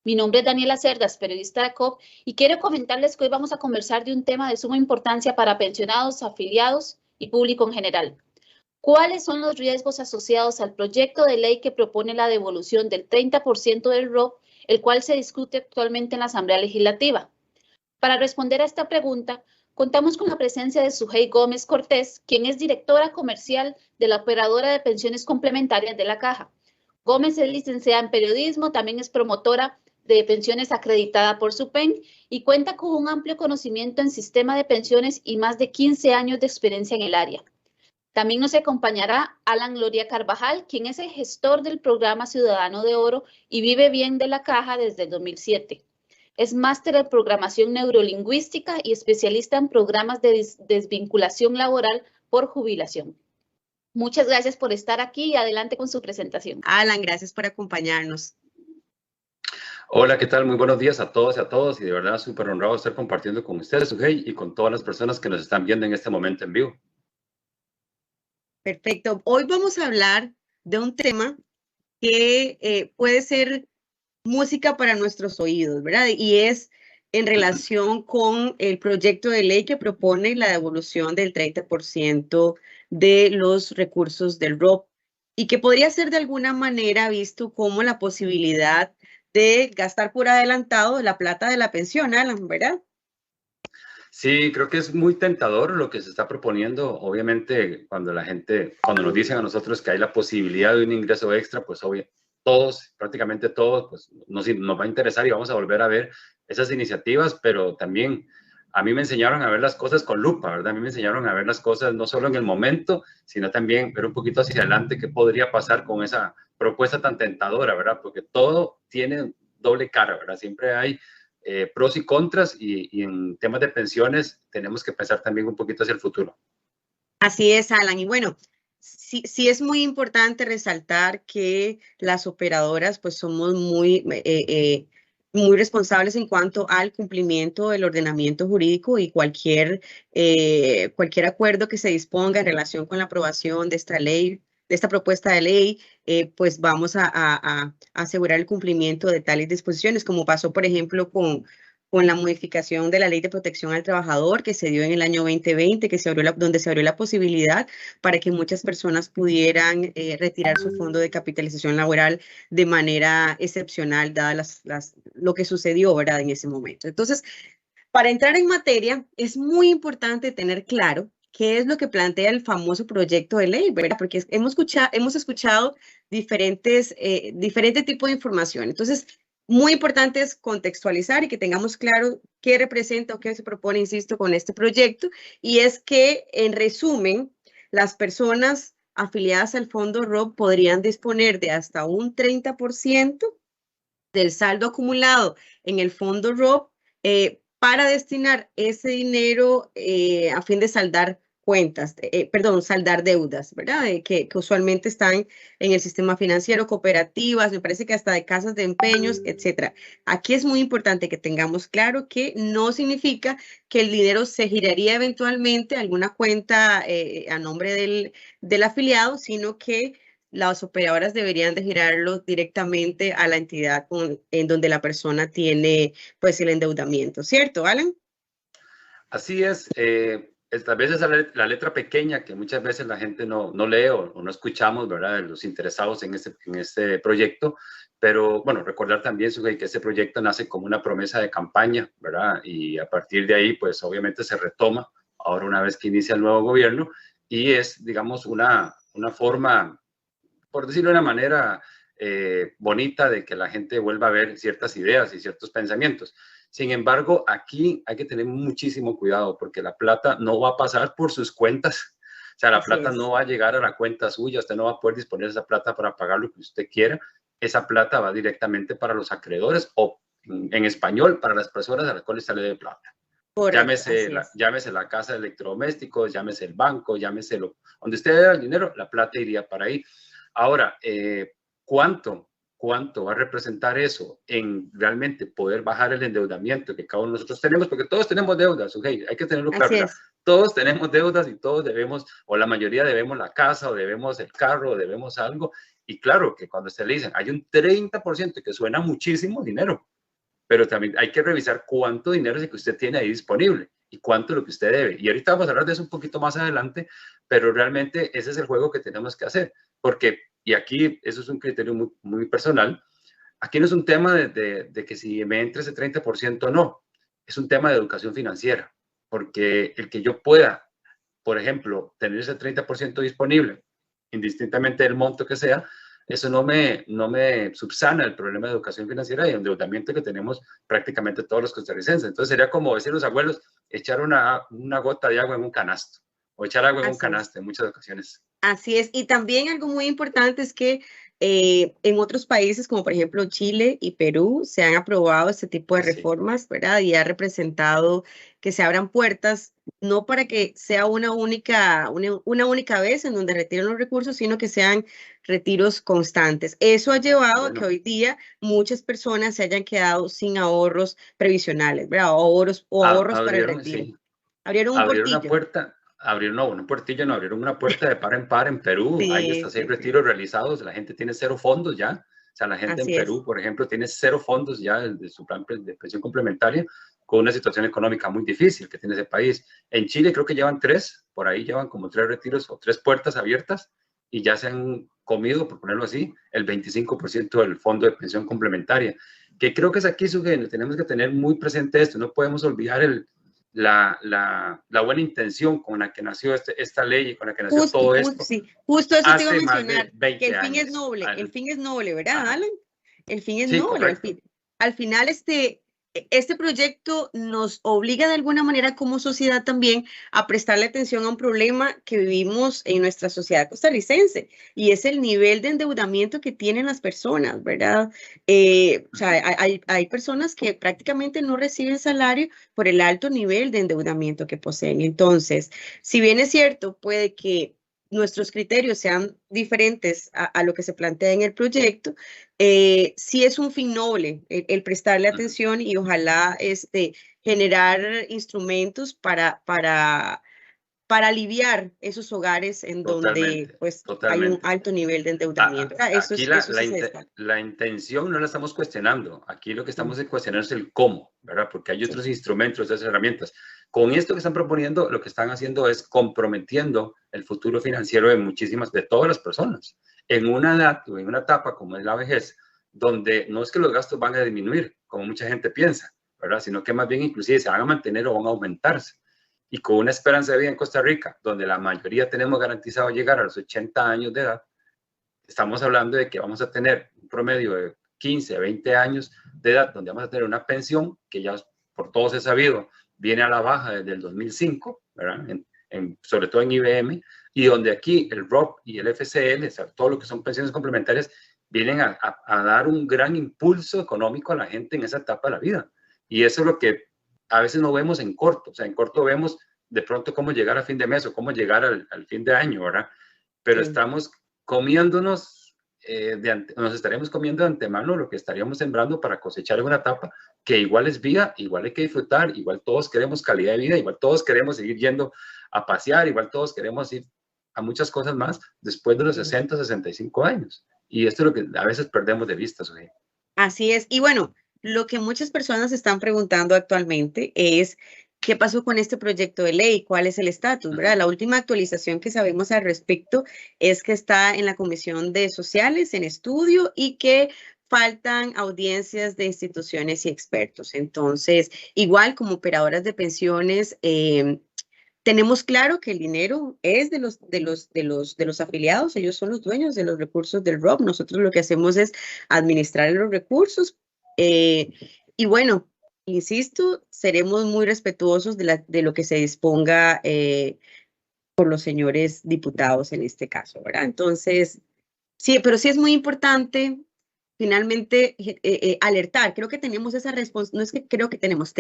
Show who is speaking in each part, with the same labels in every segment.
Speaker 1: Mi nombre es Daniela Cerdas, periodista de COP, y quiero comentarles que hoy vamos a conversar de un tema de suma importancia para pensionados, afiliados y público en general. ¿Cuáles son los riesgos asociados al proyecto de ley que propone la devolución del 30% del ROP, el cual se discute actualmente en la Asamblea Legislativa? Para responder a esta pregunta, contamos con la presencia de Sujei Gómez Cortés, quien es directora comercial de la operadora de pensiones complementarias de la Caja. Gómez es licenciada en periodismo, también es promotora de pensiones acreditada por SUPEN y cuenta con un amplio conocimiento en sistema de pensiones y más de 15 años de experiencia en el área. También nos acompañará Alan Loria Carvajal, quien es el gestor del programa Ciudadano de Oro y vive bien de la Caja desde el 2007. Es máster en programación neurolingüística y especialista en programas de desvinculación laboral por jubilación. Muchas gracias por estar aquí y adelante con su presentación.
Speaker 2: Alan, gracias por acompañarnos.
Speaker 3: Hola, ¿qué tal? Muy buenos días a todos y a todos, y de verdad súper honrado estar compartiendo con ustedes, Sujei, y con todas las personas que nos están viendo en este momento en vivo.
Speaker 2: Perfecto. Hoy vamos a hablar de un tema que puede ser música para nuestros oídos, ¿verdad? Y es en relación con el proyecto de ley que propone la devolución del 30% de los recursos del ROP y que podría ser de alguna manera visto como la posibilidad de gastar por adelantado la plata de la pensión, Alan, ¿verdad?
Speaker 3: Sí, creo que es muy tentador lo que se está proponiendo. Obviamente, cuando nos dicen a nosotros que hay la posibilidad de un ingreso extra, pues todos, prácticamente todos, pues nos va a interesar y vamos a volver a ver esas iniciativas, pero también a mí me enseñaron a ver las cosas con lupa, ¿verdad? A mí me enseñaron a ver las cosas no solo en el momento, sino también ver un poquito hacia adelante qué podría pasar con esa propuesta tan tentadora, ¿verdad? Porque todo tiene doble cara, ¿verdad? Siempre hay pros y contras y en temas de pensiones tenemos que pensar también un poquito hacia el futuro.
Speaker 2: Así es, Alan. Y bueno, sí es muy importante resaltar que las operadoras pues somos muy responsables en cuanto al cumplimiento del ordenamiento jurídico y cualquier acuerdo que se disponga en relación con la aprobación de esta ley, de esta propuesta de ley, pues vamos a asegurar el cumplimiento de tales disposiciones, como pasó, por ejemplo, con la modificación de la Ley de Protección al Trabajador que se dio en el año 2020, donde se abrió la posibilidad para que muchas personas pudieran retirar su fondo de capitalización laboral de manera excepcional, dada lo que sucedió, ¿verdad?, en ese momento. Entonces, para entrar en materia, es muy importante tener claro qué es lo que plantea el famoso proyecto de ley, ¿verdad? Porque hemos escuchado diferentes tipos de información. Entonces, muy importante es contextualizar y que tengamos claro qué representa o qué se propone, insisto, con este proyecto. Y es que, en resumen, las personas afiliadas al Fondo ROP podrían disponer de hasta un 30% del saldo acumulado en el Fondo ROP para destinar ese dinero a fin de saldar cuentas, saldar deudas, ¿verdad? Que usualmente están en el sistema financiero, cooperativas, me parece que hasta de casas de empeños, etcétera. Aquí es muy importante que tengamos claro que no significa que el dinero se giraría eventualmente a alguna cuenta a nombre del afiliado, sino que las operadoras deberían de girarlo directamente a la entidad en donde la persona tiene pues el endeudamiento, ¿cierto, Alan?
Speaker 3: Así es. Tal vez es la letra pequeña que muchas veces la gente no lee o no escuchamos, ¿verdad?, de los interesados en este proyecto. Pero bueno, recordar también, Sujei, que este proyecto nace como una promesa de campaña, ¿verdad? Y a partir de ahí, pues obviamente se retoma ahora una vez que inicia el nuevo gobierno y es, digamos, una forma, por decirlo de una manera bonita, de que la gente vuelva a ver ciertas ideas y ciertos pensamientos. Sin embargo, aquí hay que tener muchísimo cuidado porque la plata no va a pasar por sus cuentas. O sea, la plata no va a llegar a la cuenta suya. Usted no va a poder disponer de esa plata para pagar lo que usted quiera. Esa plata va directamente para los acreedores o, en español, para las personas a las cuales sale de plata. Correcto, llámese la casa de electrodomésticos, llámese el banco, llámese donde usted dé el dinero, la plata iría para ahí. Ahora, ¿cuánto va a representar eso en realmente poder bajar el endeudamiento que cada uno de nosotros tenemos? Porque todos tenemos deudas, okay, hay que tenerlo claro. Todos tenemos deudas y todos debemos, o la mayoría debemos la casa, o debemos el carro, o debemos algo. Y claro que cuando se le dicen, hay un 30% que suena muchísimo dinero, pero también hay que revisar cuánto dinero es el que usted tiene ahí disponible y cuánto es lo que usted debe. Y ahorita vamos a hablar de eso un poquito más adelante, pero realmente ese es el juego que tenemos que hacer, porque, y aquí eso es un criterio muy, muy personal, aquí no es un tema de que si me entre ese 30% o no, es un tema de educación financiera, porque el que yo pueda, por ejemplo, tener ese 30% disponible, indistintamente del monto que sea, eso no me subsana el problema de educación financiera y endeudamiento que tenemos prácticamente todos los costarricenses. Entonces sería como decir los abuelos, echar una gota de agua en un canasto o echar agua en un canasto en muchas ocasiones.
Speaker 2: Así es, y también algo muy importante es que en otros países, como por ejemplo Chile y Perú, se han aprobado este tipo de reformas, ¿verdad? Y ha representado que se abran puertas, no para que sea una única vez en donde retiren los recursos, sino que sean retiros constantes. Eso ha llevado a que hoy día muchas personas se hayan quedado sin ahorros previsionales, ¿verdad? O ahorros para el retiro.
Speaker 3: Sí.
Speaker 2: Abrieron un portillo.
Speaker 3: Una puerta. Abrieron una puerta de par en par en Perú. Sí, hay hasta 6 retiros realizados. La gente tiene 0 fondos ya. O sea, la gente en Perú, por ejemplo, tiene 0 fondos ya de su plan de pensión complementaria con una situación económica muy difícil que tiene ese país. En Chile creo que llevan 3, por ahí llevan como 3 retiros o 3 puertas abiertas y ya se han comido, por ponerlo así, el 25% del fondo de pensión complementaria. Que creo que es aquí, Sugenia, tenemos que tener muy presente esto. No podemos olvidar la buena intención con la que nació esta ley y con la que nació todo esto.
Speaker 2: Sí, justo eso te iba a mencionar, que el fin es noble, el fin es noble, ¿verdad, Alan? El fin es noble. Al final este proyecto nos obliga de alguna manera como sociedad también a prestarle atención a un problema que vivimos en nuestra sociedad costarricense y es el nivel de endeudamiento que tienen las personas, ¿verdad? O sea, hay personas que prácticamente no reciben salario por el alto nivel de endeudamiento que poseen. Entonces, si bien es cierto, puede que nuestros criterios sean diferentes a lo que se plantea en el proyecto, sí es un fin noble el prestarle atención y ojalá generar instrumentos para aliviar esos hogares en donde pues hay un alto nivel de endeudamiento.
Speaker 3: Aquí la intención no la estamos cuestionando, aquí lo que estamos cuestionando es el cómo, ¿verdad? Porque hay otros instrumentos, otras herramientas. Con esto que están proponiendo, lo que están haciendo es comprometiendo el futuro financiero de todas las personas, en una edad o en una etapa como es la vejez, donde no es que los gastos van a disminuir, como mucha gente piensa, ¿verdad? Sino que más bien inclusive se van a mantener o van a aumentarse. Y con una esperanza de vida en Costa Rica, donde la mayoría tenemos garantizado llegar a los 80 años de edad, estamos hablando de que vamos a tener un promedio de 15 a 20 años de edad, donde vamos a tener una pensión que ya por todos es sabido, viene a la baja desde el 2005, ¿verdad? Sobre todo en IBM, y donde aquí el ROP y el FCL, o sea, todo lo que son pensiones complementarias, vienen a dar un gran impulso económico a la gente en esa etapa de la vida. Y eso es lo que a veces no vemos en corto, o sea, en corto vemos de pronto cómo llegar a fin de mes o cómo llegar al fin de año, ¿verdad? Pero estamos comiéndonos, nos estaremos comiendo de antemano lo que estaríamos sembrando para cosechar en una etapa que igual es vida, igual hay que disfrutar, igual todos queremos calidad de vida, igual todos queremos seguir yendo a pasear, igual todos queremos ir a muchas cosas más después de los 60, 65 años. Y esto es lo que a veces perdemos de vista, Sofía.
Speaker 2: Así es. Y bueno, lo que muchas personas están preguntando actualmente es ¿qué pasó con este proyecto de ley? ¿Cuál es el estatus? ¿Verdad? La última actualización que sabemos al respecto es que está en la Comisión de Sociales en estudio y que faltan audiencias de instituciones y expertos. Entonces, igual como operadoras de pensiones, tenemos claro que el dinero es de los afiliados, ellos son los dueños de los recursos del ROP. Nosotros lo que hacemos es administrar los recursos y bueno, insisto, seremos muy respetuosos de lo que se disponga por los señores diputados en este caso, ¿verdad? Entonces, sí, pero sí es muy importante finalmente alertar. Creo que tenemos esa responsabilidad, no es que creo que tenemos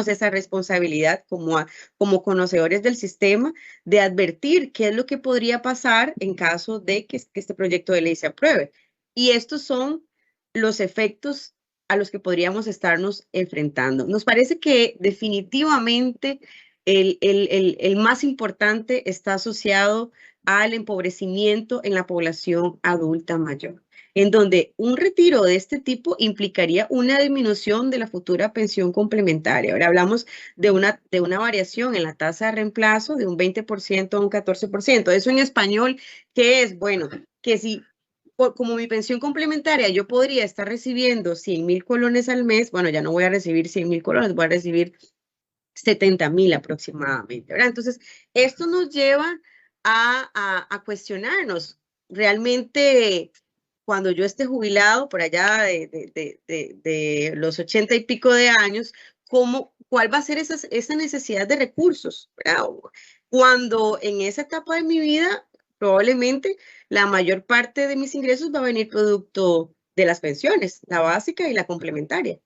Speaker 2: esa responsabilidad como conocedores del sistema de advertir qué es lo que podría pasar en caso de que este proyecto de ley se apruebe. Y estos son los efectos a los que podríamos estarnos enfrentando. Nos parece que definitivamente el más importante está asociado al empobrecimiento en la población adulta mayor. en donde un retiro de este tipo implicaría una disminución de la futura pensión complementaria. Ahora hablamos de una variación en la tasa de reemplazo de un 20% a un 14%. Eso en español, ¿qué es? Bueno, que si como mi pensión complementaria yo podría estar recibiendo 100,000 colones al mes, bueno, ya no voy a recibir 100,000 colones, voy a recibir 70,000 aproximadamente, ¿verdad? Entonces, esto nos lleva a cuestionarnos realmente cuando yo esté jubilado por allá de los 80 y pico de años, ¿cuál va a ser esa necesidad de recursos, ¿verdad? Cuando en esa etapa de mi vida, probablemente la mayor parte de mis ingresos va a venir producto de las pensiones, la básica y la complementaria.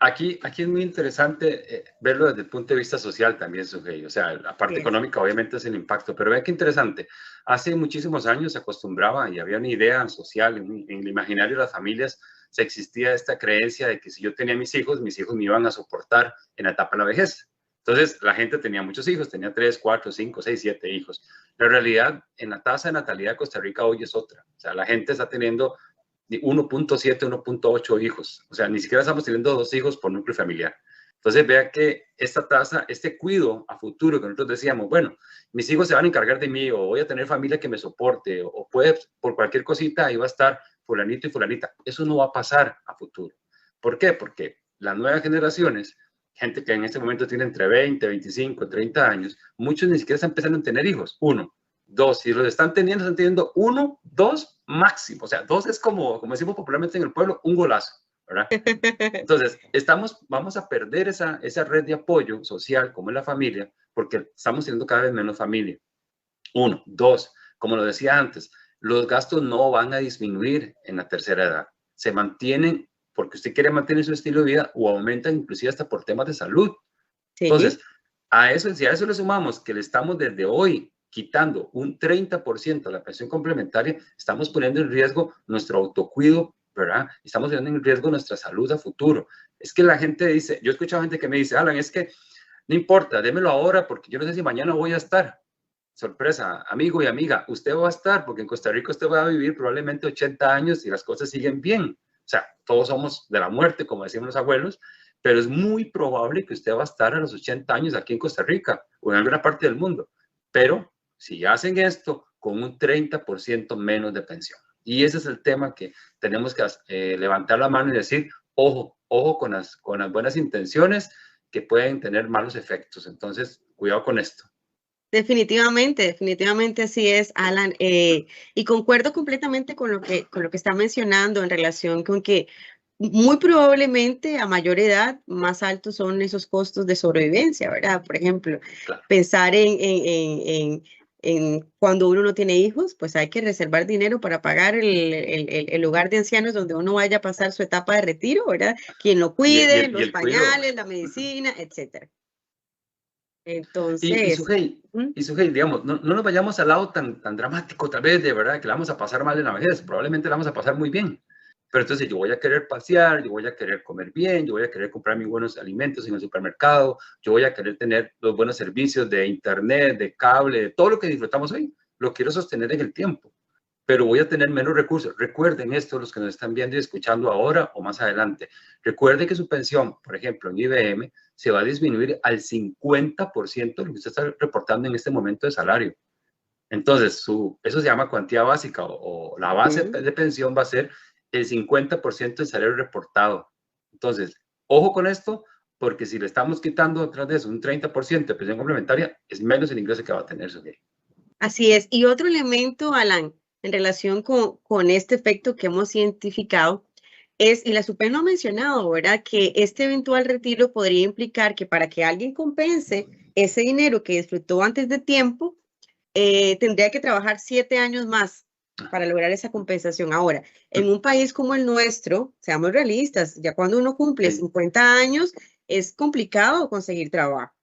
Speaker 3: Aquí es muy interesante verlo desde el punto de vista social también, Sujei. O sea, la parte económica obviamente es el impacto, pero vean qué interesante. Hace muchísimos años se acostumbraba y había una idea social en el imaginario de las familias, se existía esta creencia de que si yo tenía mis hijos me iban a soportar en la etapa de la vejez. Entonces, la gente tenía muchos hijos, tenía 3, 4, 5, 6, 7 hijos. La realidad en la tasa de natalidad de Costa Rica hoy es otra. O sea, la gente está teniendo 1.7, 1.8 hijos. O sea, ni siquiera estamos teniendo 2 hijos por núcleo familiar. Entonces, vea que esta tasa, este cuido a futuro que nosotros decíamos, bueno, mis hijos se van a encargar de mí, o voy a tener familia que me soporte, o puede, por cualquier cosita, ahí va a estar fulanito y fulanita. Eso no va a pasar a futuro. ¿Por qué? Porque las nuevas generaciones, gente que en este momento tiene entre 20, 25, 30 años, muchos ni siquiera están empezando a tener hijos. 1, 2, si los están teniendo 1, 2 máximo. O sea, 2 es como decimos popularmente en el pueblo, un golazo, ¿verdad? Entonces, vamos a perder esa red de apoyo social como es la familia, porque estamos teniendo cada vez menos familia. 1, 2, como lo decía antes, los gastos no van a disminuir en la tercera edad. Se mantienen porque usted quiere mantener su estilo de vida o aumentan inclusive hasta por temas de salud. Sí. Entonces, si a eso le sumamos que le estamos desde hoy quitando un 30% de la pensión complementaria, estamos poniendo en riesgo nuestro autocuido, ¿verdad? Estamos poniendo en riesgo nuestra salud a futuro. Es que la gente dice, yo he escuchado gente que me dice, Alan, es que no importa, démelo ahora porque yo no sé si mañana voy a estar. Sorpresa, amigo y amiga, usted va a estar porque en Costa Rica usted va a vivir probablemente 80 años y las cosas siguen bien. O sea, todos somos de la muerte, como decían los abuelos, pero es muy probable que usted va a estar a los 80 años aquí en Costa Rica o en alguna parte del mundo. Pero si hacen esto con un 30% menos de pensión. Y ese es el tema que tenemos que levantar la mano y decir, ojo con las buenas intenciones que pueden tener malos efectos. Entonces, cuidado con esto.
Speaker 2: Definitivamente así es, Alan. Y concuerdo completamente con lo que está mencionando en relación con que muy probablemente a mayor edad más altos son esos costos de sobrevivencia, ¿verdad? Por ejemplo, claro, pensar en cuando uno no tiene hijos, pues hay que reservar dinero para pagar el hogar de ancianos donde uno vaya a pasar su etapa de retiro, ¿verdad? Quien lo cuide, los pañales, la medicina, etcétera. Entonces,
Speaker 3: y Sujei, digamos, no nos vayamos al lado tan dramático tal vez de verdad que la vamos a pasar mal en la vejez, probablemente la vamos a pasar muy bien, pero entonces yo voy a querer pasear, yo voy a querer comer bien, yo voy a querer comprar mis buenos alimentos en el supermercado, yo voy a querer tener los buenos servicios de internet, de cable, de todo lo que disfrutamos hoy, lo quiero sostener en el tiempo, pero voy a tener menos recursos. Recuerden esto, los que nos están viendo y escuchando ahora o más adelante. Recuerden que su pensión, por ejemplo, en IBM, se va a disminuir al 50% de lo que usted está reportando en este momento de salario. Entonces, eso se llama cuantía básica o la base de pensión va a ser el 50% del salario reportado. Entonces, ojo con esto, porque si le estamos quitando tras de eso un 30% de pensión complementaria, es menos el ingreso que va a tener su ley.
Speaker 2: Así es. Y otro elemento, Alan, en relación con este efecto que hemos identificado, y la SUPEM no ha mencionado, ¿verdad? Que este eventual retiro podría implicar que para que alguien compense ese dinero que disfrutó antes de tiempo, tendría que trabajar 7 años más para lograr esa compensación. Ahora, en un país como el nuestro, seamos realistas, ya cuando uno cumple 50 años, es complicado conseguir trabajo.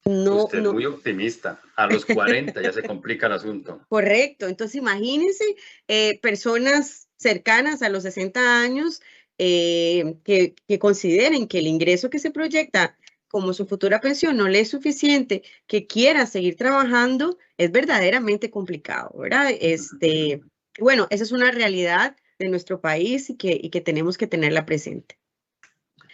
Speaker 3: Usted es muy optimista. A los 40 ya se complica el asunto.
Speaker 2: Correcto. Entonces, imagínense personas cercanas a los 60 años que consideren que el ingreso que se proyecta como su futura pensión no le es suficiente, que quiera seguir trabajando, es verdaderamente complicado, ¿verdad? Bueno, esa es una realidad de nuestro país y que tenemos que tenerla presente.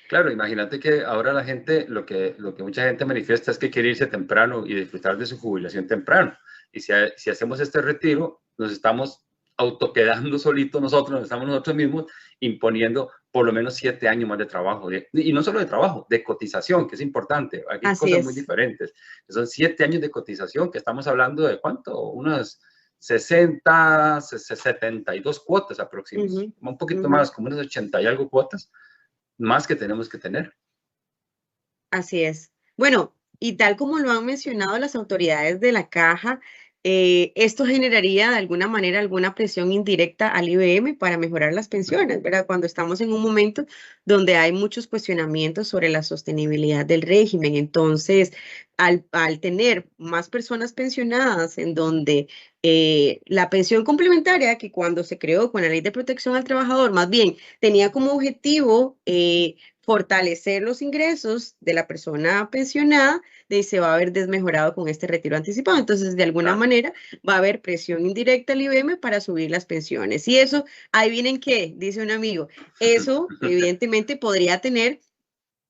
Speaker 3: Claro, imagínate que ahora la gente, lo que mucha gente manifiesta es que quiere irse temprano y disfrutar de su jubilación temprano. Y si hacemos este retiro, nos estamos autoquedando solitos nosotros, nos estamos nosotros mismos imponiendo por lo menos 7 años más de trabajo. Y no solo de trabajo, de cotización, que es importante. Aquí hay
Speaker 2: Así
Speaker 3: cosas
Speaker 2: es.
Speaker 3: muy diferentes. Son 7 años de cotización, que estamos hablando de ¿cuánto? Unas 60, 72 cuotas aproximadamente. Un poquito más, como unas 80 y algo cuotas más que tenemos que tener.
Speaker 2: Así es. Bueno, y tal como lo han mencionado las autoridades de la caja, esto generaría de alguna manera alguna presión indirecta al IBM para mejorar las pensiones, ¿verdad? Cuando estamos en un momento donde hay muchos cuestionamientos sobre la sostenibilidad del régimen. Entonces, al tener más personas pensionadas en donde la pensión complementaria, que cuando se creó con la Ley de Protección al Trabajador, más bien tenía como objetivo fortalecer los ingresos de la persona pensionada, se va a ver desmejorado con este retiro anticipado. Entonces, de alguna manera, va a haber presión indirecta al IBM para subir las pensiones. Y eso, ahí vienen qué, dice un amigo, eso evidentemente podría tener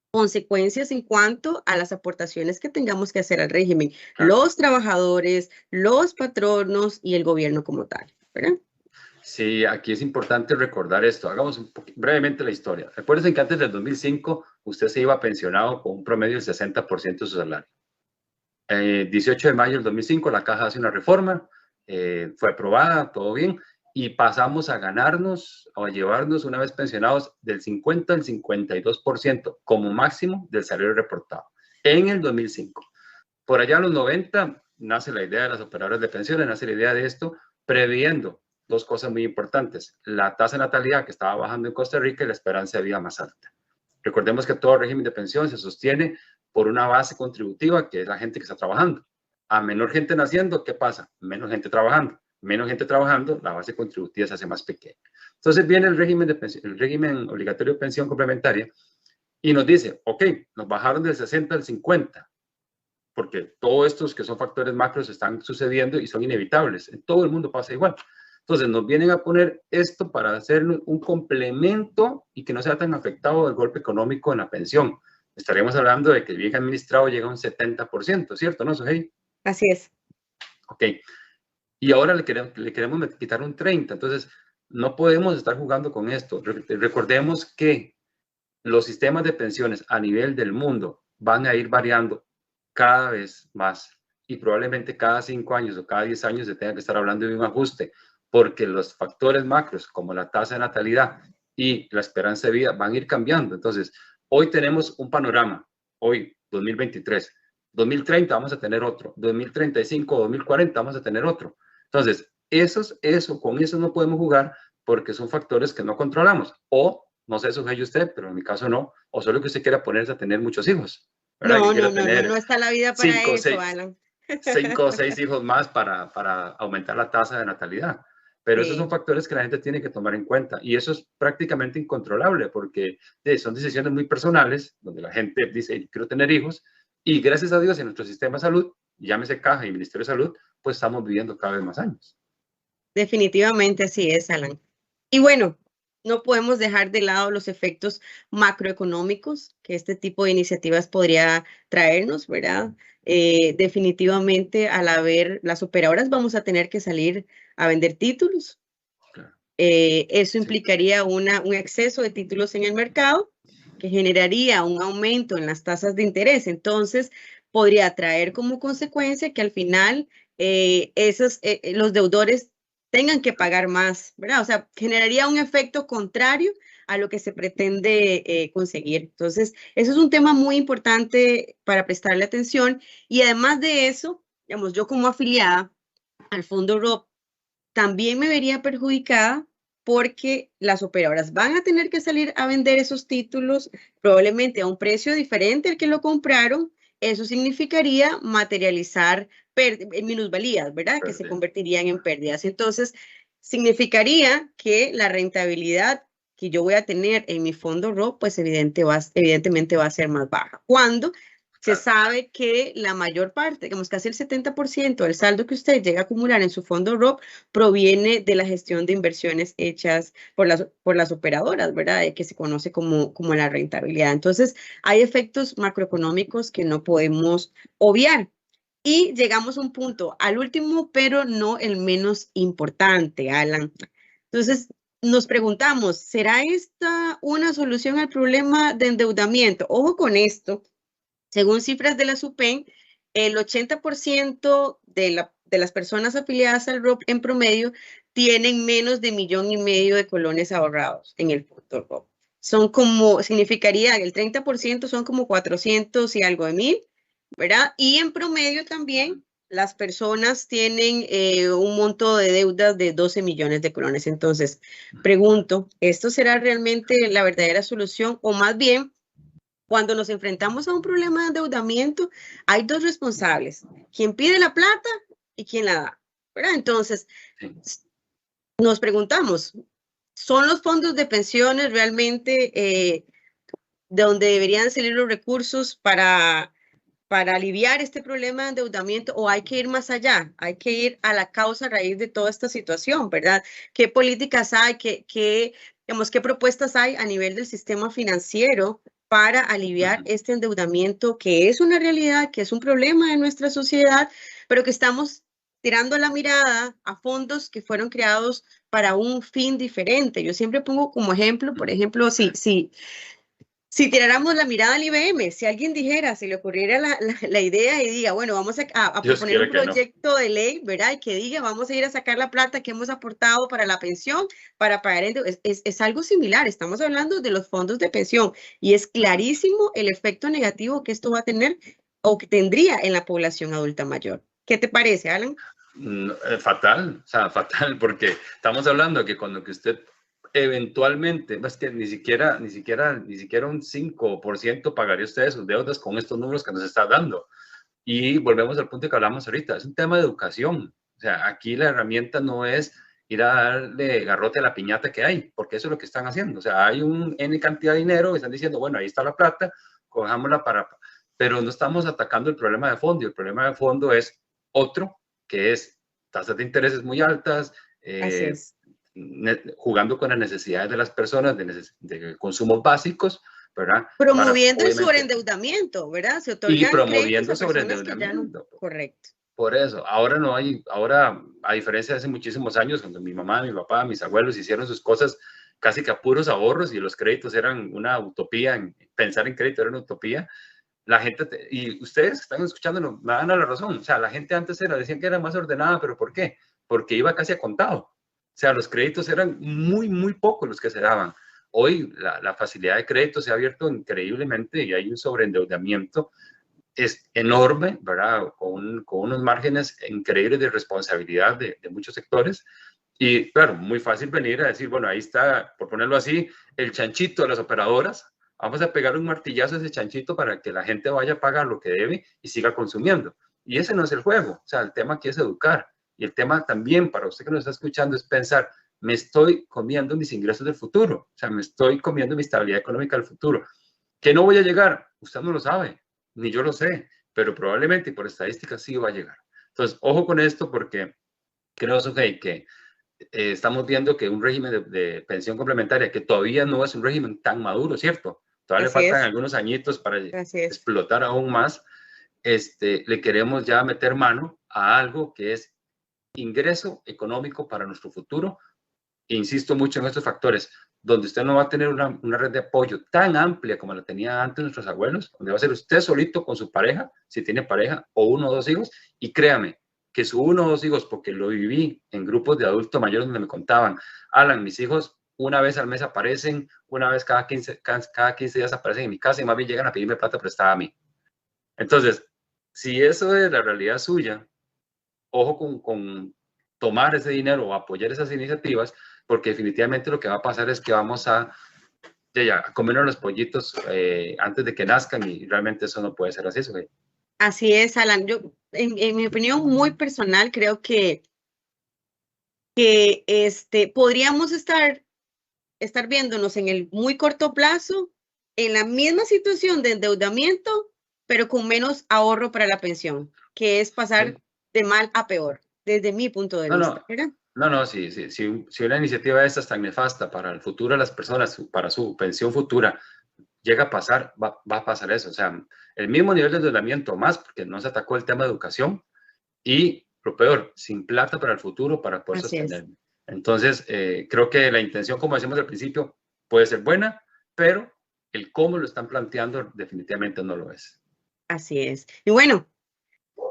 Speaker 2: consecuencias en cuanto a las aportaciones que tengamos que hacer al régimen, los trabajadores, los patronos y el gobierno como tal, ¿verdad?
Speaker 3: Sí, aquí es importante recordar esto. Hagamos brevemente la historia. Recuerden que antes del 2005 usted se iba pensionado con un promedio del 60% de su salario. 18 de mayo del 2005 la Caja hace una reforma, fue aprobada, todo bien, y pasamos a ganarnos o a llevarnos una vez pensionados del 50 al 52% como máximo del salario reportado en el 2005. Por allá en los 90 nace la idea de las operadoras de pensiones, nace la idea de esto, previendo dos cosas muy importantes: la tasa de natalidad que estaba bajando en Costa Rica y la esperanza de vida más alta. Recordemos que todo régimen de pensión se sostiene por una base contributiva, que es la gente que está trabajando. A menor gente naciendo, ¿qué pasa? Menos gente trabajando. Menos gente trabajando, la base contributiva se hace más pequeña. Entonces viene el régimen, el régimen obligatorio de pensión complementaria y nos dice, ok, nos bajaron del 60 al 50, porque todos estos que son factores macros están sucediendo y son inevitables. En todo el mundo pasa igual. Entonces nos vienen a poner esto para hacer un complemento y que no sea tan afectado el golpe económico en la pensión. Estaríamos hablando de que el bien administrado llega a un 70%, ¿cierto? ¿No, Sujei?
Speaker 2: Así es.
Speaker 3: Ok. Y ahora le queremos quitar un 30%. Entonces, no podemos estar jugando con esto. Recordemos que los sistemas de pensiones a nivel del mundo van a ir variando cada vez más y probablemente cada 5 años o cada 10 años se tenga que estar hablando de un ajuste, porque los factores macros como la tasa de natalidad y la esperanza de vida van a ir cambiando. Entonces, hoy tenemos un panorama, hoy 2023, 2030 vamos a tener otro, 2035, 2040 vamos a tener otro. Entonces, con eso no podemos jugar porque son factores que no controlamos. O, no sé, sugiere usted, pero en mi caso no, o solo que usted quiera ponerse a tener muchos hijos. ¿Verdad?
Speaker 2: No está la vida para eso, Alan.
Speaker 3: 5 o 6 hijos más para aumentar la tasa de natalidad. Pero
Speaker 2: Sí.
Speaker 3: esos son factores que la gente tiene que tomar en cuenta y eso es prácticamente incontrolable porque son decisiones muy personales donde la gente dice, quiero tener hijos y gracias a Dios en nuestro sistema de salud, llámese Caja y Ministerio de Salud, pues estamos viviendo cada vez más años.
Speaker 2: Definitivamente así es, Alan. Y bueno, no podemos dejar de lado los efectos macroeconómicos que este tipo de iniciativas podría traernos, ¿verdad? Definitivamente, al haber las operadoras, vamos a tener que salir a vender títulos. Claro. Eso implicaría un exceso de títulos en el mercado que generaría un aumento en las tasas de interés. Entonces, podría traer como consecuencia que al final los deudores tengan que pagar más, ¿verdad? O sea, generaría un efecto contrario a lo que se pretende conseguir. Entonces, eso es un tema muy importante para prestarle atención. Y además de eso, digamos, yo como afiliada al Fondo ROP, también me vería perjudicada porque las operadoras van a tener que salir a vender esos títulos probablemente a un precio diferente al que lo compraron. Eso significaría materializar minusvalías, ¿verdad? Que se convertirían en pérdidas. Entonces, significaría que la rentabilidad que yo voy a tener en mi fondo ROP, pues evidentemente va a ser más baja. Cuando Se sabe que la mayor parte, digamos casi el 70% del saldo que usted llega a acumular en su fondo ROP proviene de la gestión de inversiones hechas por las operadoras, ¿verdad? Que se conoce como la rentabilidad. Entonces, hay efectos macroeconómicos que no podemos obviar. Y llegamos a un punto, al último, pero no el menos importante, Alan. Entonces, nos preguntamos, ¿será esta una solución al problema de endeudamiento? Ojo con esto. Según cifras de la SUPEN, el 80% de las personas afiliadas al ROP en promedio tienen menos de 1,5 millones de colones ahorrados en el fondo ROP. Son como, significaría que el 30% son como 400 y algo de mil, ¿verdad? Y en promedio también las personas tienen un monto de deudas de 12 millones de colones. Entonces, pregunto, ¿esto será realmente la verdadera solución? O más bien, cuando nos enfrentamos a un problema de endeudamiento, hay dos responsables, quien pide la plata y quien la da, ¿verdad? Entonces, nos preguntamos, ¿son los fondos de pensiones realmente de donde deberían salir los recursos para aliviar este problema de endeudamiento, o hay que ir más allá? Hay que ir a la causa raíz de toda esta situación, ¿verdad? ¿Qué políticas hay? ¿Qué propuestas hay a nivel del sistema financiero para aliviar este endeudamiento que es una realidad, que es un problema de nuestra sociedad, pero que estamos tirando la mirada a fondos que fueron creados para un fin diferente? Yo siempre pongo como ejemplo, por ejemplo, si tiráramos la mirada al IBM, si alguien dijera, si le ocurriera la idea y diga, bueno, vamos a proponer un proyecto de ley, ¿verdad? Y que diga, vamos a ir a sacar la plata que hemos aportado para la pensión, para pagar, es algo similar. Estamos hablando de los fondos de pensión y es clarísimo el efecto negativo que esto va a tener o que tendría en la población adulta mayor. ¿Qué te parece, Alan?
Speaker 3: Fatal, o sea, fatal, porque estamos hablando que cuando que usted eventualmente, es que ni siquiera un 5% pagaría usted sus deudas con estos números que nos está dando. Y volvemos al punto que hablamos ahorita, es un tema de educación. O sea, aquí la herramienta no es ir a darle garrote a la piñata que hay, porque eso es lo que están haciendo. O sea, hay un N cantidad de dinero y están diciendo, bueno, ahí está la plata, cojámosla pero no estamos atacando el problema de fondo, y el problema de fondo es otro, que es tasas de intereses muy altas, jugando con las necesidades de las personas, de consumos básicos, ¿verdad?
Speaker 2: Promoviendo el sobreendeudamiento, ¿verdad?
Speaker 3: Se otorgan y promoviendo sobreendeudamiento.
Speaker 2: Correcto.
Speaker 3: Por eso, ahora, a diferencia de hace muchísimos años, cuando mi mamá, mi papá, mis abuelos hicieron sus cosas casi que a puros ahorros y los créditos eran una utopía, pensar en crédito era una utopía, la gente, y ustedes están escuchando, me dan a la razón, o sea, la gente antes decían que era más ordenada, pero ¿por qué? Porque iba casi a contado. O sea, los créditos eran muy, muy pocos los que se daban. Hoy la facilidad de crédito se ha abierto increíblemente y hay un sobreendeudamiento es enorme, ¿verdad? Con unos márgenes increíbles de responsabilidad de muchos sectores. Y claro, muy fácil venir a decir, bueno, ahí está, por ponerlo así, el chanchito de las operadoras. Vamos a pegar un martillazo a ese chanchito para que la gente vaya a pagar lo que debe y siga consumiendo. Y ese no es el juego. O sea, el tema aquí es educar. Y el tema también, para usted que nos está escuchando, es pensar, me estoy comiendo mis ingresos del futuro. O sea, me estoy comiendo mi estabilidad económica del futuro. ¿Que no voy a llegar? Usted no lo sabe, ni yo lo sé, pero probablemente por estadísticas sí va a llegar. Entonces, ojo con esto porque creo, Sofía, que estamos viendo que un régimen de pensión complementaria, que todavía no es un régimen tan maduro, ¿cierto? Todavía le faltan algunos añitos para explotar aún más. Le queremos ya meter mano a algo que es ingreso económico para nuestro futuro. E insisto mucho en estos factores, donde usted no va a tener una red de apoyo tan amplia como la tenía antes nuestros abuelos, donde va a ser usted solito con su pareja, si tiene pareja, o 1 o 2 hijos, y créame que su 1 o 2 hijos, porque lo viví en grupos de adultos mayores donde me contaban, Alan, mis hijos una vez al mes aparecen, una vez cada 15 días aparecen en mi casa y más bien llegan a pedirme plata prestada a mí. Entonces, si eso es la realidad suya, ojo con tomar ese dinero o apoyar esas iniciativas, porque definitivamente lo que va a pasar es que vamos a comernos los pollitos antes de que nazcan, y realmente eso no puede ser así.
Speaker 2: Así es, Alan. Yo, en mi opinión muy personal, creo que podríamos estar viéndonos en el muy corto plazo en la misma situación de endeudamiento pero con menos ahorro para la pensión, que es pasar
Speaker 3: Sí.
Speaker 2: de mal a peor, desde mi punto de vista, ¿verdad?
Speaker 3: Si una iniciativa de esta es tan nefasta para el futuro de las personas, para su pensión futura, llega a pasar, va a pasar eso. O sea, el mismo nivel de endeudamiento más, porque no se atacó el tema de educación, y lo peor, sin plata para el futuro para poder
Speaker 2: Así es.
Speaker 3: sostenerlo. Entonces, creo que la intención, como decimos al principio, puede ser buena, pero el cómo lo están planteando definitivamente no lo es.
Speaker 2: Así es. Y bueno,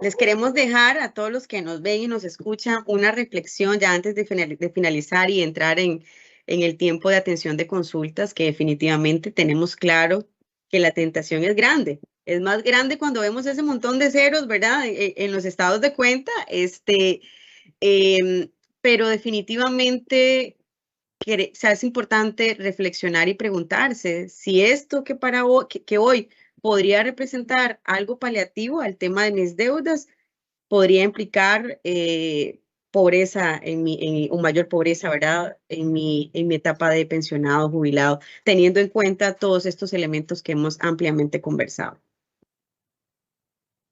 Speaker 2: les queremos dejar a todos los que nos ven y nos escuchan una reflexión ya antes de finalizar y entrar en el tiempo de atención de consultas, que definitivamente tenemos claro que la tentación es grande. Es más grande cuando vemos ese montón de ceros, ¿verdad? En los estados de cuenta, pero definitivamente o sea, es importante reflexionar y preguntarse si esto que para hoy, que hoy podría representar algo paliativo al tema de mis deudas, podría implicar pobreza o mayor pobreza, ¿verdad? En mi etapa de pensionado, jubilado, teniendo en cuenta todos estos elementos que hemos ampliamente conversado.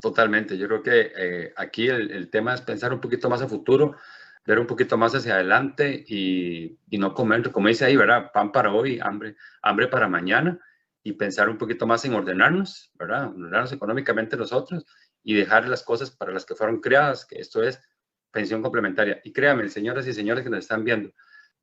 Speaker 3: Totalmente. Yo creo que aquí el tema es pensar un poquito más a futuro, ver un poquito más hacia adelante y no comer, como dice ahí, ¿verdad? Pan para hoy, hambre para mañana, y pensar un poquito más en ordenarnos, ¿verdad? Ordenarnos económicamente nosotros y dejar las cosas para las que fueron creadas, que esto es pensión complementaria. Y créanme, señoras y señores que nos están viendo,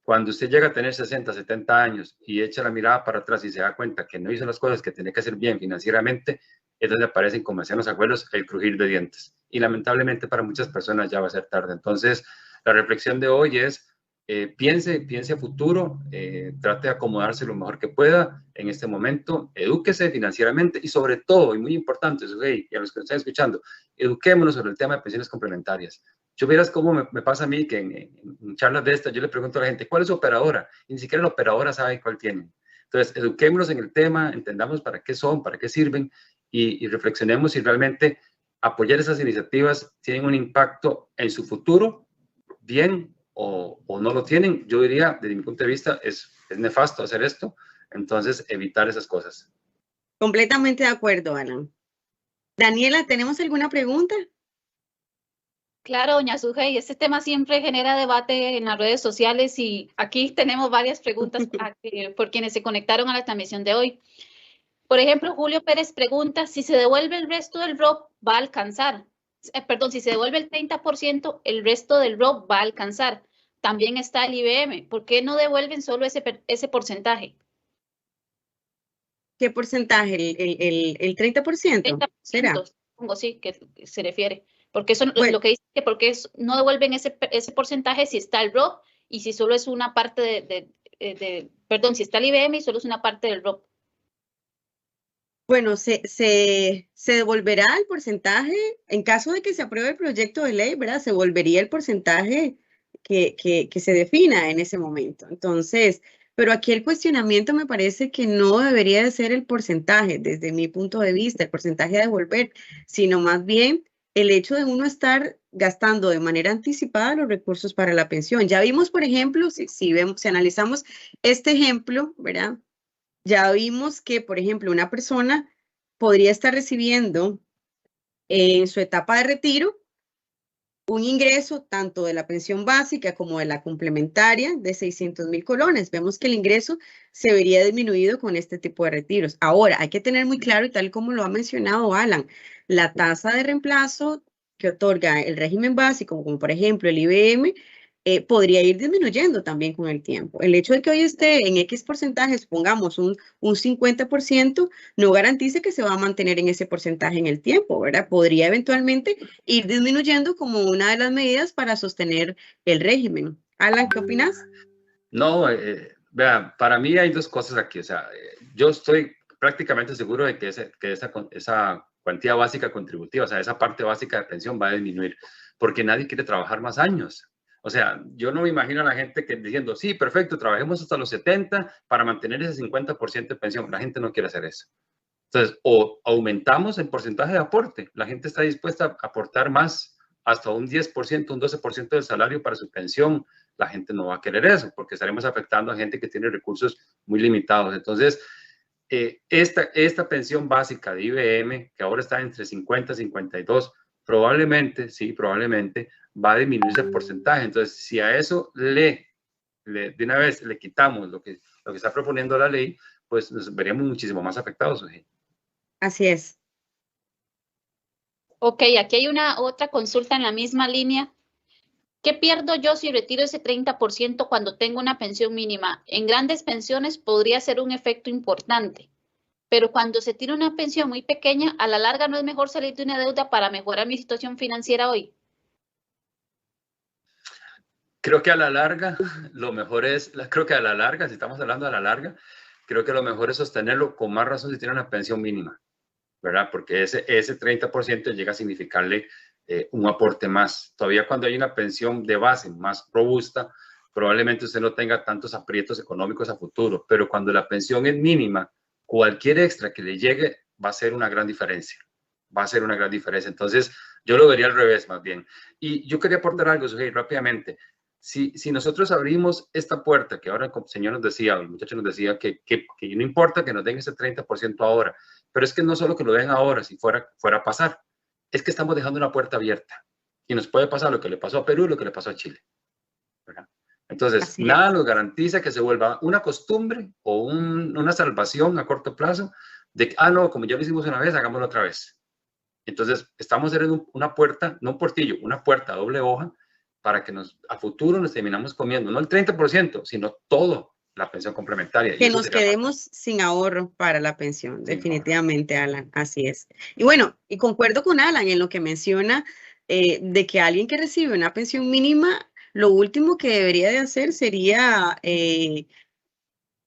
Speaker 3: cuando usted llega a tener 60, 70 años y echa la mirada para atrás y se da cuenta que no hizo las cosas que tenía que hacer bien financieramente, es donde aparecen, como decían los abuelos, el crujir de dientes. Y lamentablemente para muchas personas ya va a ser tarde. Entonces, la reflexión de hoy es, piense a futuro, trate de acomodarse lo mejor que pueda en este momento, edúquese financieramente y sobre todo, y muy importante, y a los que nos están escuchando, eduquémonos sobre el tema de pensiones complementarias. Yo vieras cómo me pasa a mí que en charlas de estas yo le pregunto a la gente, ¿cuál es su operadora? Y ni siquiera la operadora sabe cuál tienen. Entonces, eduquémonos en el tema, entendamos para qué son, para qué sirven y reflexionemos si realmente apoyar esas iniciativas tienen un impacto en su futuro, bien o no lo tienen. Yo diría, desde mi punto de vista, es nefasto hacer esto, entonces evitar esas cosas.
Speaker 2: Completamente de acuerdo, Alan. Daniela, ¿tenemos alguna pregunta?
Speaker 1: Claro, doña Sujei, este tema siempre genera debate en las redes sociales y aquí tenemos varias preguntas por quienes se conectaron a la transmisión de hoy. Por ejemplo, Julio Pérez pregunta si se devuelve el resto del ROP va a alcanzar. Perdón, si se devuelve el 30%, el resto del ROP va a alcanzar. También está el IBM. ¿Por qué no devuelven solo ese porcentaje?
Speaker 2: ¿Qué porcentaje? ¿El 30%?
Speaker 1: 30%,
Speaker 2: ¿Será?
Speaker 1: supongo, sí, que se refiere. Porque eso
Speaker 2: Bueno,
Speaker 1: lo que dice que porque no devuelven ese porcentaje si está el ROP y si solo es una parte perdón, si está el IBM y solo es una parte del ROP.
Speaker 2: bueno, se devolverá el porcentaje, en caso de que se apruebe el proyecto de ley, ¿verdad? Se volvería el porcentaje que se defina en ese momento. Entonces, pero aquí el cuestionamiento me parece que no debería de ser el porcentaje, desde mi punto de vista, el porcentaje a devolver, sino más bien el hecho de uno estar gastando de manera anticipada los recursos para la pensión. Ya vimos, por ejemplo, si analizamos este ejemplo, ¿verdad? Ya vimos que, por ejemplo, una persona podría estar recibiendo en su etapa de retiro un ingreso tanto de la pensión básica como de la complementaria de 600,000 colones. Vemos que el ingreso se vería disminuido con este tipo de retiros. Ahora, hay que tener muy claro, y tal como lo ha mencionado Alan, la tasa de reemplazo que otorga el régimen básico, como por ejemplo el IBM, podría ir disminuyendo también con el tiempo. El hecho de que hoy esté en X porcentaje, supongamos un 50%, no garantiza que se va a mantener en ese porcentaje en el tiempo, ¿verdad? Podría eventualmente ir disminuyendo como una de las medidas para sostener el régimen. Alan, ¿qué opinas?
Speaker 3: No, vea, para mí hay dos cosas aquí. O sea, yo estoy prácticamente seguro de que esa cuantía básica contributiva, o sea, esa parte básica de pensión va a disminuir, porque nadie quiere trabajar más años. O sea, yo no me imagino a la gente que diciendo, sí, perfecto, trabajemos hasta los 70 para mantener ese 50% de pensión. La gente no quiere hacer eso. Entonces, o aumentamos el porcentaje de aporte. La gente está dispuesta a aportar más, hasta un 10%, un 12% del salario para su pensión. La gente no va a querer eso porque estaremos afectando a gente que tiene recursos muy limitados. Entonces, esta pensión básica de IBM, que ahora está entre 50 y 52, probablemente, sí, probablemente va a disminuir ese porcentaje. Entonces, si a eso de una vez le quitamos lo que está proponiendo la ley, pues nos veríamos muchísimo más afectados.
Speaker 2: Así es.
Speaker 1: Ok, aquí hay otra consulta en la misma línea. ¿Qué pierdo yo si retiro ese 30% cuando tengo una pensión mínima? En grandes pensiones podría ser un efecto importante, pero cuando se tira una pensión muy pequeña, a la larga no es mejor salir de una deuda para mejorar mi situación financiera hoy.
Speaker 3: Creo que a la larga, lo mejor es, creo que a la larga, si estamos hablando a la larga, creo que lo mejor es sostenerlo, con más razón si tiene una pensión mínima, ¿verdad? Porque ese 30% llega a significarle un aporte más. Todavía cuando hay una pensión de base más robusta, probablemente usted no tenga tantos aprietos económicos a futuro, pero cuando la pensión es mínima, cualquier extra que le llegue va a ser una gran diferencia. Va a ser una gran diferencia. Entonces, yo lo vería al revés, más bien. Y yo quería aportar algo, Sujei, rápidamente. Si nosotros abrimos esta puerta, que ahora el señor nos decía, el muchacho nos decía que no importa que nos den ese 30% ahora, pero es que no solo que lo den ahora, si fuera a pasar, es que estamos dejando una puerta abierta y nos puede pasar lo que le pasó a Perú y lo que le pasó a Chile, ¿verdad? Entonces, nada nos garantiza que se vuelva una costumbre o una salvación a corto plazo de que, no, como ya lo hicimos una vez, hagámoslo otra vez. Entonces, estamos abriendo una puerta, no un portillo, una puerta a doble hoja para que a futuro nos terminamos comiendo, no el 30%, sino todo la pensión complementaria.
Speaker 2: Que nos quedemos sin ahorro para la pensión, definitivamente, Alan, así es. Y bueno, y concuerdo con Alan en lo que menciona de que alguien que recibe una pensión mínima, lo último que debería de hacer sería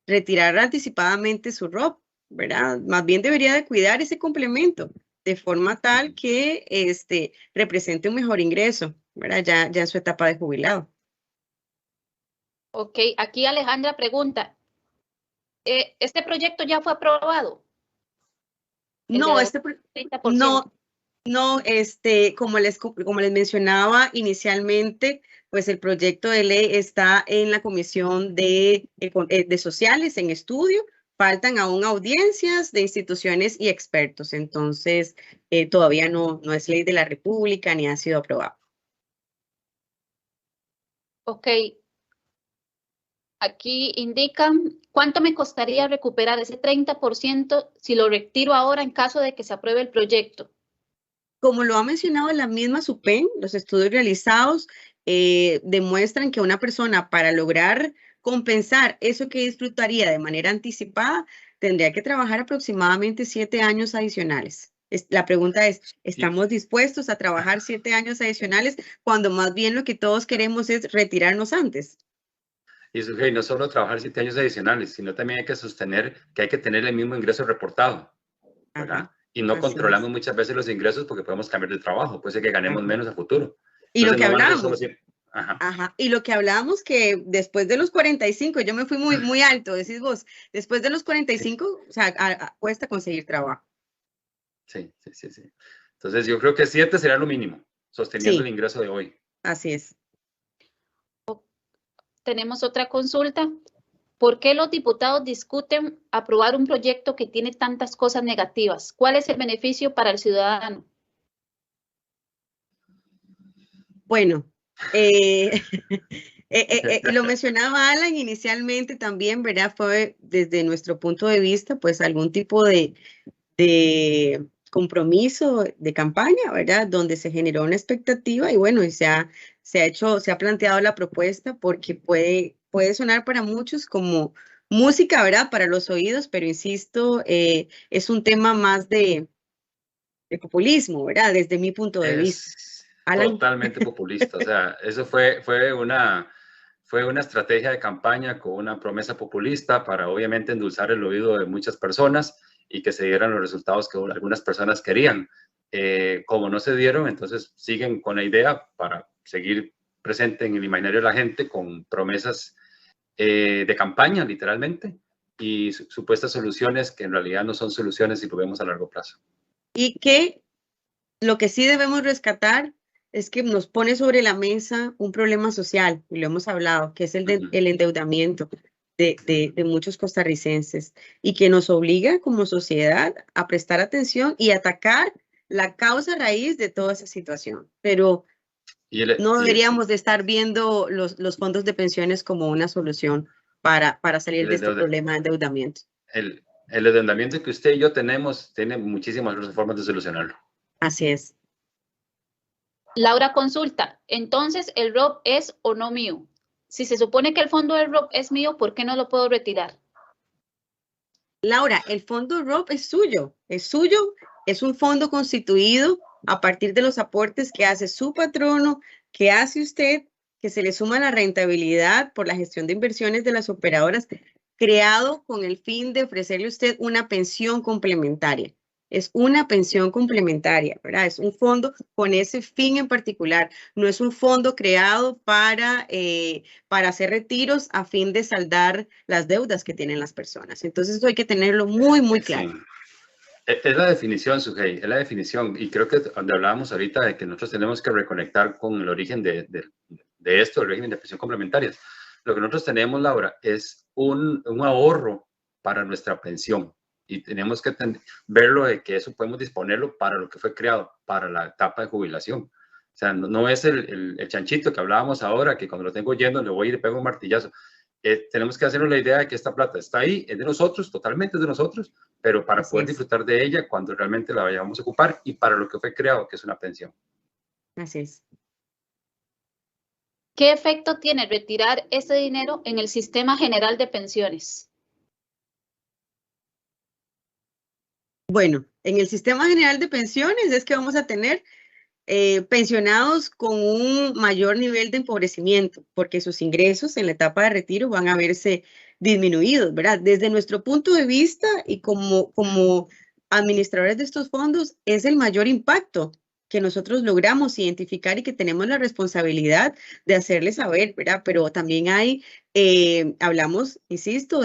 Speaker 2: retirar anticipadamente su ROP, ¿verdad? Más bien debería de cuidar ese complemento de forma tal que represente un mejor ingreso, ¿verdad? Ya en su etapa de jubilado.
Speaker 1: Ok, aquí Alejandra pregunta, ¿este proyecto ya fue aprobado?
Speaker 2: No, como les mencionaba inicialmente, pues el proyecto de ley está en la Comisión de Sociales en estudio. Faltan aún audiencias de instituciones y expertos, entonces todavía no es ley de la República ni ha sido aprobado.
Speaker 1: Ok. Aquí indican cuánto me costaría recuperar ese 30% si lo retiro ahora en caso de que se apruebe el proyecto.
Speaker 2: Como lo ha mencionado la misma SUPEN, los estudios realizados demuestran que una persona para lograr compensar eso que disfrutaría de manera anticipada tendría que trabajar aproximadamente 7 años adicionales. La pregunta es, ¿estamos dispuestos a trabajar 7 años adicionales cuando más bien lo que todos queremos es retirarnos antes?
Speaker 3: Y eso, no solo trabajar 7 años adicionales, sino también hay que sostener que hay que tener el mismo ingreso reportado, ¿verdad?
Speaker 2: Ajá,
Speaker 3: y no controlamos muchas veces los ingresos porque podemos cambiar de trabajo, puede ser que ganemos menos a futuro.
Speaker 2: Y
Speaker 3: entonces,
Speaker 2: lo que hablamos, y lo que hablamos que después de los 45, yo me fui muy alto, decís vos, después de los 45, o sea, cuesta conseguir trabajo.
Speaker 3: Sí. Entonces, yo creo que 7 será lo mínimo, sosteniendo el ingreso de hoy.
Speaker 2: Así es.
Speaker 1: Tenemos otra consulta. ¿Por qué los diputados discuten aprobar un proyecto que tiene tantas cosas negativas? ¿Cuál es el beneficio para el ciudadano?
Speaker 2: Bueno, lo mencionaba Alan inicialmente también, ¿verdad? Fue desde nuestro punto de vista, pues algún tipo de compromiso de campaña, ¿verdad? Donde se generó una expectativa y bueno, y se ha planteado la propuesta porque puede sonar para muchos como música, ¿verdad? Para los oídos, pero insisto, es un tema más de populismo, ¿verdad? Desde mi punto de vista.
Speaker 3: Alan. Totalmente populista, o sea, eso fue una estrategia de campaña con una promesa populista para obviamente endulzar el oído de muchas personas y que se dieran los resultados que algunas personas querían. Como no se dieron, entonces siguen con la idea para seguir presente en el imaginario de la gente con promesas de campaña, literalmente, y supuestas soluciones que en realidad no son soluciones si lo vemos a largo plazo.
Speaker 2: Y que lo que sí debemos rescatar es que nos pone sobre la mesa un problema social, y lo hemos hablado, que es el endeudamiento. de muchos costarricenses y que nos obliga como sociedad a prestar atención y atacar la causa raíz de toda esa situación. Pero no deberíamos de estar viendo los fondos de pensiones como una solución para salir de este problema de endeudamiento.
Speaker 3: El endeudamiento que usted y yo tenemos tiene muchísimas otras formas de solucionarlo.
Speaker 2: Así es.
Speaker 1: Laura consulta, entonces, ¿el ROP es o no mío? Si se supone que el fondo del ROP es mío, ¿por qué no lo puedo retirar?
Speaker 2: Laura, el fondo ROP es suyo, es un fondo constituido a partir de los aportes que hace su patrono, que hace usted, que se le suma la rentabilidad por la gestión de inversiones de las operadoras, creado con el fin de ofrecerle a usted una pensión complementaria. Es una pensión complementaria, ¿verdad? Es un fondo con ese fin en particular. No es un fondo creado para hacer retiros a fin de saldar las deudas que tienen las personas. Entonces, eso hay que tenerlo muy, muy claro.
Speaker 3: Sí. Es la definición, Sujei, es la definición. Y creo que donde hablábamos ahorita de que nosotros tenemos que reconectar con el origen de esto, el régimen de pensión complementarias. Lo que nosotros tenemos, Laura, es un ahorro para nuestra pensión. Y tenemos que verlo de que eso podemos disponerlo para lo que fue creado, para la etapa de jubilación. O sea, no es el chanchito que hablábamos ahora, que cuando lo tengo yendo le voy y le pego un martillazo. Tenemos que hacernos la idea de que esta plata está ahí, es de nosotros, totalmente es de nosotros, pero para poder disfrutar de ella cuando realmente la vayamos a ocupar y para lo que fue creado, que es una pensión.
Speaker 2: Así es.
Speaker 1: ¿Qué efecto tiene retirar ese dinero en el sistema general de pensiones?
Speaker 2: Bueno, en el sistema general de pensiones es que vamos a tener pensionados con un mayor nivel de empobrecimiento, porque sus ingresos en la etapa de retiro van a verse disminuidos, ¿verdad? Desde nuestro punto de vista y como administradores de estos fondos, es el mayor impacto que nosotros logramos identificar y que tenemos la responsabilidad de hacerles saber, ¿verdad? Pero también hablamos, insisto,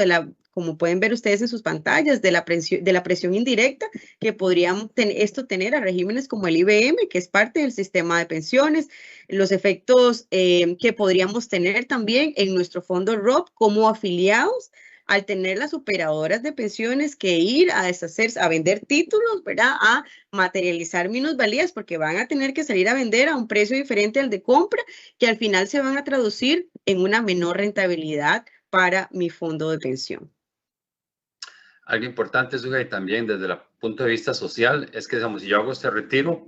Speaker 2: como pueden ver ustedes en sus pantallas, de la presión indirecta que podríamos tener a regímenes como el IBM, que es parte del sistema de pensiones, los efectos que podríamos tener también en nuestro fondo ROP como afiliados, al tener las operadoras de pensiones que ir a deshacerse, a vender títulos, ¿verdad? A materializar minusvalías, porque van a tener que salir a vender a un precio diferente al de compra, que al final se van a traducir en una menor rentabilidad para mi fondo de pensión.
Speaker 3: Algo importante, Sujei, también desde el punto de vista social, es que, digamos, si yo hago este retiro,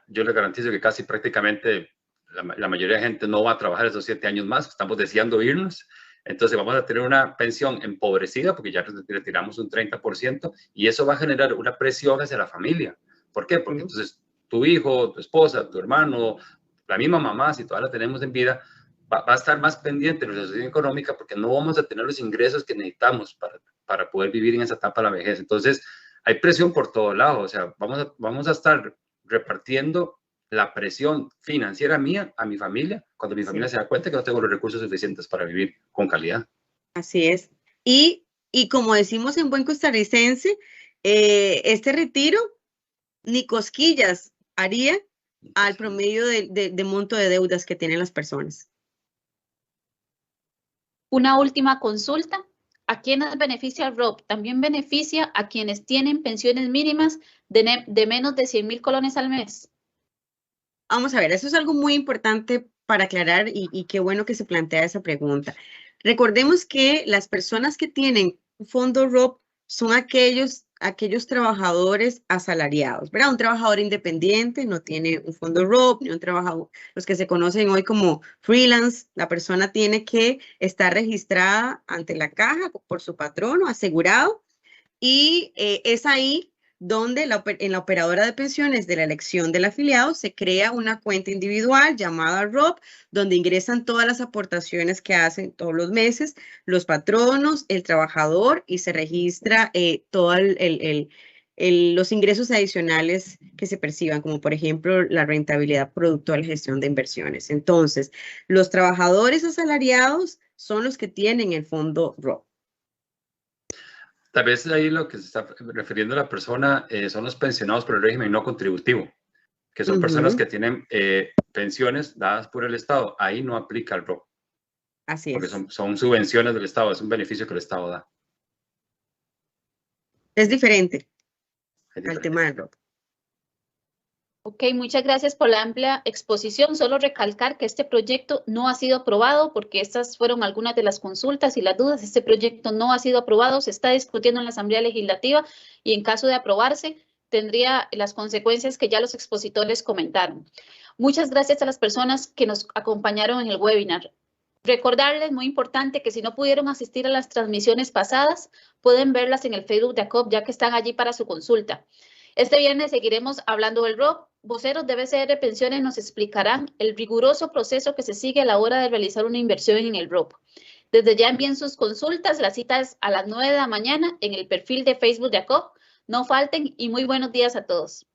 Speaker 3: yo le garantizo que casi prácticamente la mayoría de gente no va a trabajar esos 7 años más, estamos deseando irnos. Entonces vamos a tener una pensión empobrecida porque ya retiramos un 30% y eso va a generar una presión hacia la familia. ¿Por qué? Porque entonces tu hijo, tu esposa, tu hermano, la misma mamá, si todavía la tenemos en vida, va a estar más pendiente de la situación económica porque no vamos a tener los ingresos que necesitamos para poder vivir en esa etapa de la vejez. Entonces hay presión por todo lado, o sea, vamos a estar repartiendo la presión financiera mía a mi familia cuando mi familia se da cuenta que no tengo los recursos suficientes para vivir con calidad.
Speaker 2: Así es. Y como decimos en buen costarricense, este retiro ni cosquillas haría al promedio de monto de deudas que tienen las personas.
Speaker 1: Una última consulta. ¿A quiénes beneficia el ROP? ¿También beneficia a quienes tienen pensiones mínimas de menos de 100,000 colones al mes?
Speaker 2: Vamos a ver, eso es algo muy importante para aclarar y qué bueno que se plantea esa pregunta. Recordemos que las personas que tienen un fondo ROP son aquellos trabajadores asalariados, ¿verdad? Un trabajador independiente no tiene un fondo ROP, ni un trabajador, los que se conocen hoy como freelance, la persona tiene que estar registrada ante la caja por su patrono, asegurado, y es ahí donde en la operadora de pensiones de la elección del afiliado se crea una cuenta individual llamada ROP, donde ingresan todas las aportaciones que hacen todos los meses los patronos, el trabajador, y se registra todos los ingresos adicionales que se perciban, como por ejemplo la rentabilidad producto de la gestión de inversiones. Entonces, los trabajadores asalariados son los que tienen el fondo ROP.
Speaker 3: Tal vez ahí lo que se está refiriendo a la persona son los pensionados por el régimen no contributivo, que son personas que tienen pensiones dadas por el Estado. Ahí no aplica el ROP.
Speaker 2: Así
Speaker 3: porque
Speaker 2: es.
Speaker 3: son subvenciones del Estado, es un beneficio que el Estado da.
Speaker 2: Es diferente
Speaker 3: Es
Speaker 2: al
Speaker 3: diferente.
Speaker 2: tema del ROP.
Speaker 1: Ok, muchas gracias por la amplia exposición. Solo recalcar que este proyecto no ha sido aprobado porque estas fueron algunas de las consultas y las dudas. Este proyecto no ha sido aprobado, se está discutiendo en la Asamblea Legislativa y en caso de aprobarse tendría las consecuencias que ya los expositores comentaron. Muchas gracias a las personas que nos acompañaron en el webinar. Recordarles, muy importante, que si no pudieron asistir a las transmisiones pasadas, pueden verlas en el Facebook de ACOP, ya que están allí para su consulta. Este viernes seguiremos hablando del ROP. Voceros de BCR de Pensiones nos explicarán el riguroso proceso que se sigue a la hora de realizar una inversión en el ROP. Desde ya envíen sus consultas. La cita es a las 9 de la mañana en el perfil de Facebook de ACOP. No falten y muy buenos días a todos.